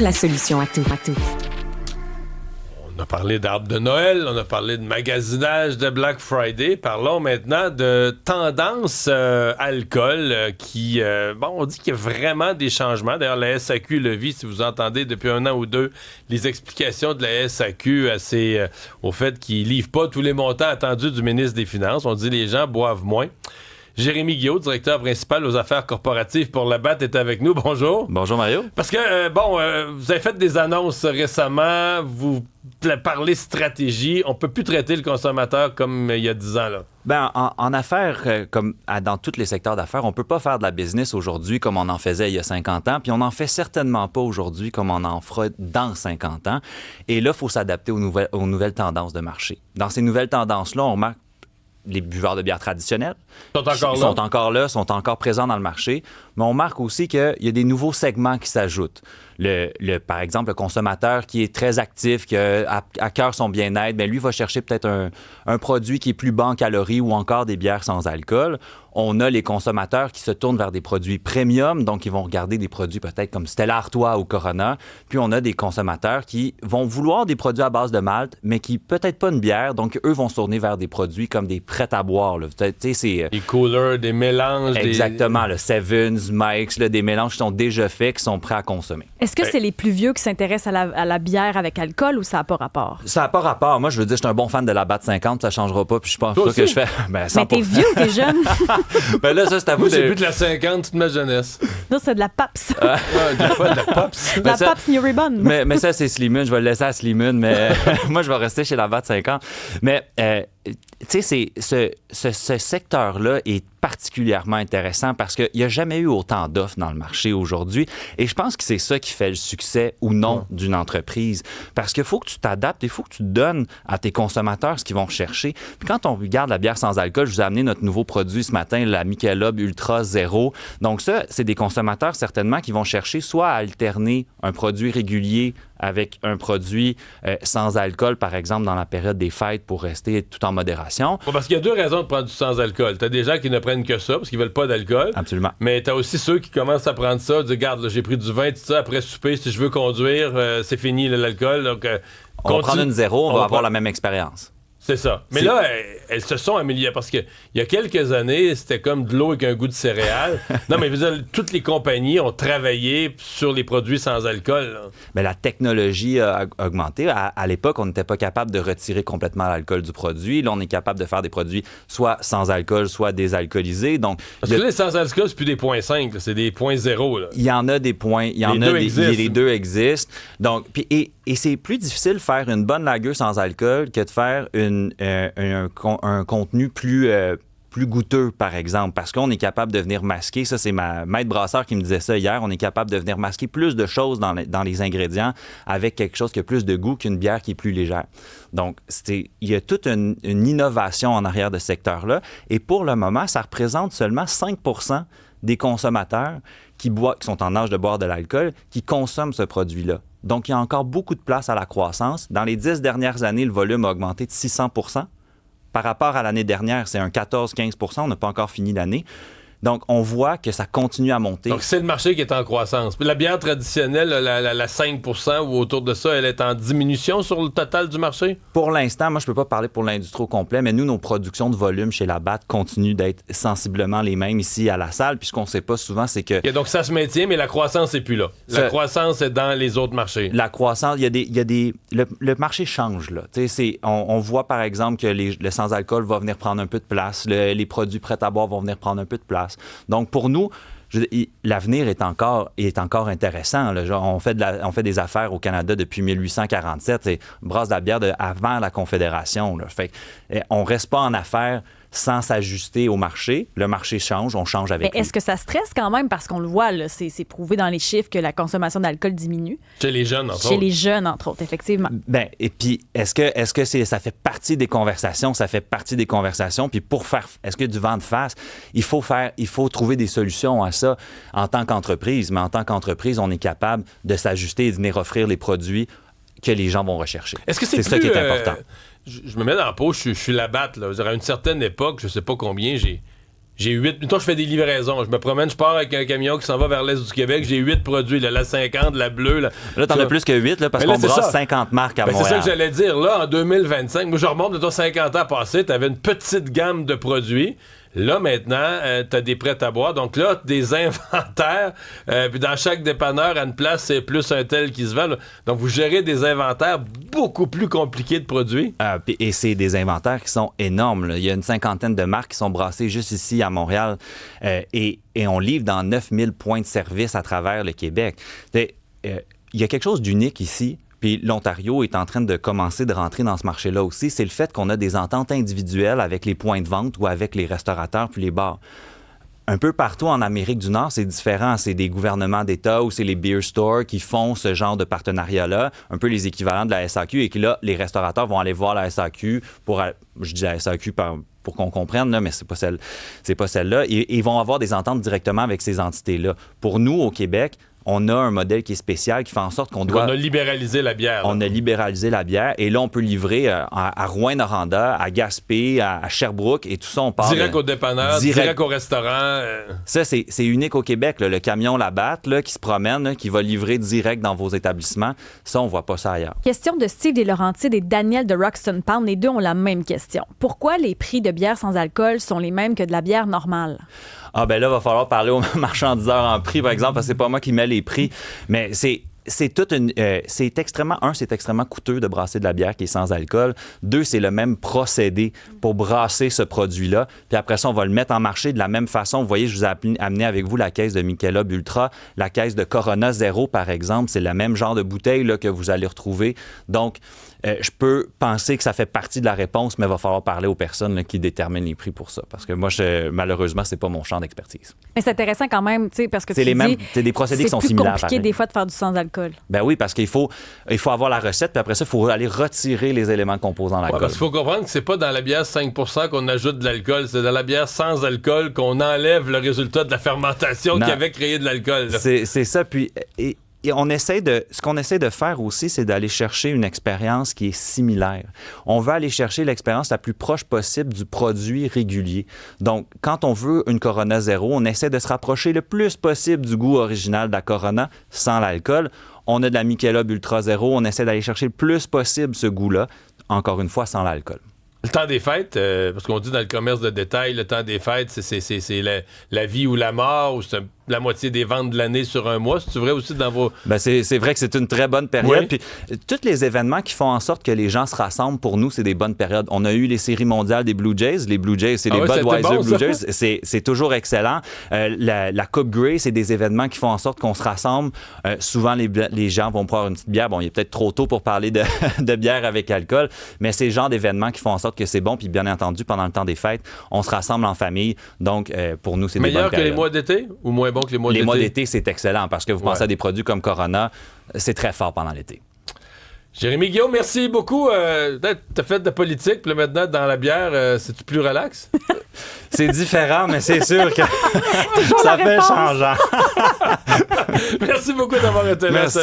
a la solution à tout. On a parlé d'arbres de Noël, on a parlé de magasinage de Black Friday. Parlons maintenant de tendance alcool qui, on dit qu'il y a vraiment des changements. D'ailleurs, la SAQ le vit, si vous entendez depuis 1 an ou 2, les explications de la SAQ au fait qu'ils ne livrent pas tous les montants attendus du ministre des Finances. On dit que les gens boivent moins. Jérémy Guillaume, directeur principal aux affaires corporatives pour Labatt, est avec nous. Bonjour. Bonjour Mario. Parce que, vous avez fait des annonces récemment, vous parlez stratégie, on peut plus traiter le consommateur comme il y a 10 ans, là. Ben, en affaires, comme dans tous les secteurs d'affaires, on peut pas faire de la business aujourd'hui comme on en faisait il y a 50 ans, puis on n'en fait certainement pas aujourd'hui comme on en fera dans 50 ans. Et là, il faut s'adapter aux nouvelles tendances de marché. Dans ces nouvelles tendances-là, on remarque les buveurs de bière traditionnels sont encore présents dans le marché, mais on remarque aussi qu'il y a des nouveaux segments qui s'ajoutent. Par exemple, le consommateur qui est très actif, qui a à cœur son bien-être, bien, lui va chercher peut-être un produit qui est plus bas en calories ou encore des bières sans alcool. On a les consommateurs qui se tournent vers des produits premium, donc ils vont regarder des produits peut-être comme Stella Artois ou Corona. Puis on a des consommateurs qui vont vouloir des produits à base de malt, mais qui peut-être pas une bière, donc eux vont se tourner vers des produits comme des prêts à boire. Là. Des coolers, des mélanges. Exactement, le Sevens, Mike's, là, des mélanges qui sont déjà faits, qui sont prêts à consommer. Est-ce que c'est les plus vieux qui s'intéressent à la bière avec alcool ou ça n'a pas rapport? Ça n'a pas rapport. Moi, je veux dire, je suis un bon fan de la Labatt 50, ça ne changera pas, puis je pense pas que je fais... Mais t'es vieux ou t'es jeune? Ben là, ça, c'est à vous. Moi, j'ai bu de la 50 toute ma jeunesse. Non, c'est de la Pabst. De la Pabst. La Pabst New Ribbon. Mais ça, c'est Slimun. Je vais le laisser à Slimun, mais moi, je vais rester chez Labatt 50. Mais, tu sais, ce secteur-là est particulièrement intéressant parce qu'il n'y a jamais eu autant d'offres dans le marché aujourd'hui. Et je pense que c'est ça qui fait le succès ou non d'une entreprise. Parce qu'il faut que tu t'adaptes, il faut que tu donnes à tes consommateurs ce qu'ils vont chercher. Puis quand on regarde la bière sans alcool, je vous ai amené notre nouveau produit ce matin, la Michelob Ultra Zéro. Donc ça, c'est des consommateurs certainement qui vont chercher soit à alterner un produit régulier avec un produit sans alcool, par exemple, dans la période des fêtes pour rester tout en modération. Bon, parce qu'il y a 2 raisons de prendre du sans-alcool. T'as des gens qui ne prennent que ça parce qu'ils veulent pas d'alcool. Absolument. Mais t'as aussi ceux qui commencent à prendre ça, disent, regarde, là, j'ai pris du vin, tout ça, après souper, si je veux conduire, c'est fini l'alcool. Donc, on va prendre une zéro, on va avoir la même expérience. C'est ça. Mais là, elles se sont améliorées parce qu'il y a quelques années, c'était comme de l'eau avec un goût de céréales. Non, mais je veux dire, toutes les compagnies ont travaillé sur les produits sans alcool. Là. Mais la technologie a augmenté. À l'époque, on n'était pas capable de retirer complètement l'alcool du produit. Là, on est capable de faire des produits soit sans alcool, soit désalcoolisés. Donc, parce que là, les sans alcool, c'est plus des 0.5, c'est des 0.0. Il y en a des points. Les deux existent. Donc, et c'est plus difficile de faire une bonne lager sans alcool que de faire un contenu plus goûteux, par exemple, parce qu'on est capable de venir masquer, ça c'est ma maître brasseur qui me disait ça hier, on est capable de venir masquer plus de choses dans les ingrédients avec quelque chose qui a plus de goût qu'une bière qui est plus légère. Donc, il y a toute une innovation en arrière de ce secteur-là, et pour le moment, ça représente seulement 5% des consommateurs qui sont en âge de boire de l'alcool, qui consomment ce produit-là. Donc, il y a encore beaucoup de place à la croissance. Dans les 10 dernières années, le volume a augmenté de 600%. Par rapport à l'année dernière, c'est un 14-15%. On n'a pas encore fini l'année. Donc, on voit que ça continue à monter. Donc, c'est le marché qui est en croissance. Puis la bière traditionnelle, la 5% ou autour de ça, elle est en diminution sur le total du marché? Pour l'instant, moi, je ne peux pas parler pour l'industrie au complet, mais nous, nos productions de volume chez Labatt continuent d'être sensiblement les mêmes ici à la salle. Puis ce qu'on ne sait pas souvent, c'est que... Et donc, ça se maintient, mais la croissance n'est plus là. La croissance est dans les autres marchés. La croissance, le marché change, là. On voit, par exemple, que le sans-alcool va venir prendre un peu de place. Les produits prêts à boire vont venir prendre un peu de place. Donc, pour nous, l'avenir est encore intéressant. Là. On fait des affaires au Canada depuis 1847 et on brasse de la bière avant la Confédération. Là. Fait on reste pas en affaires sans s'ajuster au marché. Le marché change, on change avec lui. Est-ce que ça stresse quand même? Parce qu'on le voit, là, c'est prouvé dans les chiffres que la consommation d'alcool diminue. Chez les jeunes, entre autres. Chez les jeunes, entre autres, effectivement. Ben, et puis, est-ce que ça fait partie des conversations? Ça fait partie des conversations. Puis est-ce que du vent de face? Il faut trouver des solutions à ça en tant qu'entreprise. Mais en tant qu'entreprise, on est capable de s'ajuster et de venir offrir les produits que les gens vont rechercher. Est-ce que c'est ça qui est important? Je me mets dans la peau, je suis Labatt. Là. À une certaine époque, je sais pas combien, j'ai j'ai 8... Mettons, je fais des livraisons. Je me promène, je pars avec un camion qui s'en va vers l'est du Québec. J'ai 8 produits. Là, la 50, la bleue. Là, t'en as plus que 8, là, parce qu'on brasse 50 marques à Montréal. C'est ça que j'allais dire. Là, en 2025, moi, je remonte de ton 50 ans passé, t'avais une petite gamme de produits. Là, maintenant, t'as des prêts à boire. Donc là, des inventaires. Puis dans chaque dépanneur, à une place, c'est plus un tel qui se vend. Là. Donc, vous gérez des inventaires beaucoup plus compliqués de produits. Et c'est des inventaires qui sont énormes. Là. Il y a une 50aine de marques qui sont brassées juste ici à Montréal. Et on livre dans 9000 points de service à travers le Québec. Il y a quelque chose d'unique ici. Puis l'Ontario est en train de commencer de rentrer dans ce marché-là aussi, c'est le fait qu'on a des ententes individuelles avec les points de vente ou avec les restaurateurs puis les bars. Un peu partout en Amérique du Nord, c'est différent. C'est des gouvernements d'État ou c'est les beer stores qui font ce genre de partenariat-là, un peu les équivalents de la SAQ, et que là, les restaurateurs vont aller voir la SAQ je dis la SAQ pour qu'on comprenne, là, mais c'est pas celle-là. Ils vont avoir des ententes directement avec ces entités-là. Pour nous, au Québec, on a un modèle qui est spécial, qui fait en sorte qu'on doit... On a libéralisé la bière. On a libéralisé la bière. Et là, on peut livrer à Rouyn-Noranda, à Gaspé, à Sherbrooke. Et tout ça, on parle... Direct au dépanneur, direct au restaurant. Ça, c'est unique au Québec. Là. Le camion Labatt là, qui se promène, là, qui va livrer direct dans vos établissements. Ça, on voit pas ça ailleurs. Question de Steve des Laurentides et Daniel de Roxton Pound. Les deux ont la même question. Pourquoi les prix de bière sans alcool sont les mêmes que de la bière normale? Ah ben là, il va falloir parler aux marchandiseurs en prix, par exemple, parce que c'est pas moi qui mets les prix. Mais c'est extrêmement coûteux de brasser de la bière qui est sans alcool. 2, c'est le même procédé pour brasser ce produit-là. Puis après ça, on va le mettre en marché de la même façon. Vous voyez, je vous ai amené avec vous la caisse de Michelob Ultra, la caisse de Corona Zero, par exemple. C'est le même genre de bouteille là, que vous allez retrouver. Donc, je peux penser que ça fait partie de la réponse, mais il va falloir parler aux personnes là, qui déterminent les prix pour ça. Parce que moi, malheureusement, c'est pas mon champ d'expertise. Mais c'est intéressant quand même, tu sais, parce que c'est des procédés qui sont similaires. C'est plus compliqué des fois de faire du sans-alcool. Ben oui, parce qu'il faut avoir la recette, puis après ça, il faut aller retirer les éléments composant l'alcool. Parce qu'il faut comprendre que c'est pas dans la bière 5% qu'on ajoute de l'alcool, c'est dans la bière sans alcool qu'on enlève le résultat de la fermentation qui avait créé de l'alcool. C'est ça, puis... Et ce qu'on essaie de faire aussi, c'est d'aller chercher une expérience qui est similaire. On va aller chercher l'expérience la plus proche possible du produit régulier. Donc, quand on veut une Corona Zero, on essaie de se rapprocher le plus possible du goût original de la Corona sans l'alcool. On a de la Michelob Ultra Zero, on essaie d'aller chercher le plus possible ce goût-là, encore une fois, sans l'alcool. Le temps des fêtes, parce qu'on dit dans le commerce de détail, le temps des fêtes, c'est la vie ou la mort, ou c'est la moitié des ventes de l'année sur un mois. C'est vrai aussi dans vos... Ben c'est vrai que c'est une très bonne période. Oui. Puis tous les événements qui font en sorte que les gens se rassemblent, pour nous, c'est des bonnes périodes. On a eu les séries mondiales des Blue Jays. Les Blue Jays, c'est les Budweiser Blue Jays. C'est toujours excellent. La Coupe Grey, c'est des événements qui font en sorte qu'on se rassemble. Souvent, les gens vont prendre une petite bière. Bon, il est peut-être trop tôt pour parler de bière avec alcool, mais c'est le genre d'événements qui font en sorte que c'est bon. Puis bien entendu, pendant le temps des fêtes, on se rassemble en famille. Donc, pour nous, c'est des bonnes périodes. Meilleur que les mois d'été ou moins bon que les mois d'été? Les mois d'été, c'est excellent parce que vous pensez à des produits comme Corona, c'est très fort pendant l'été. Jérémy Guillaume, merci beaucoup. T'as fait de la politique, puis là, maintenant, dans la bière, c'est-tu plus relax? C'est différent, mais c'est sûr que ça fait changeant. Merci beaucoup d'avoir été là. Merci.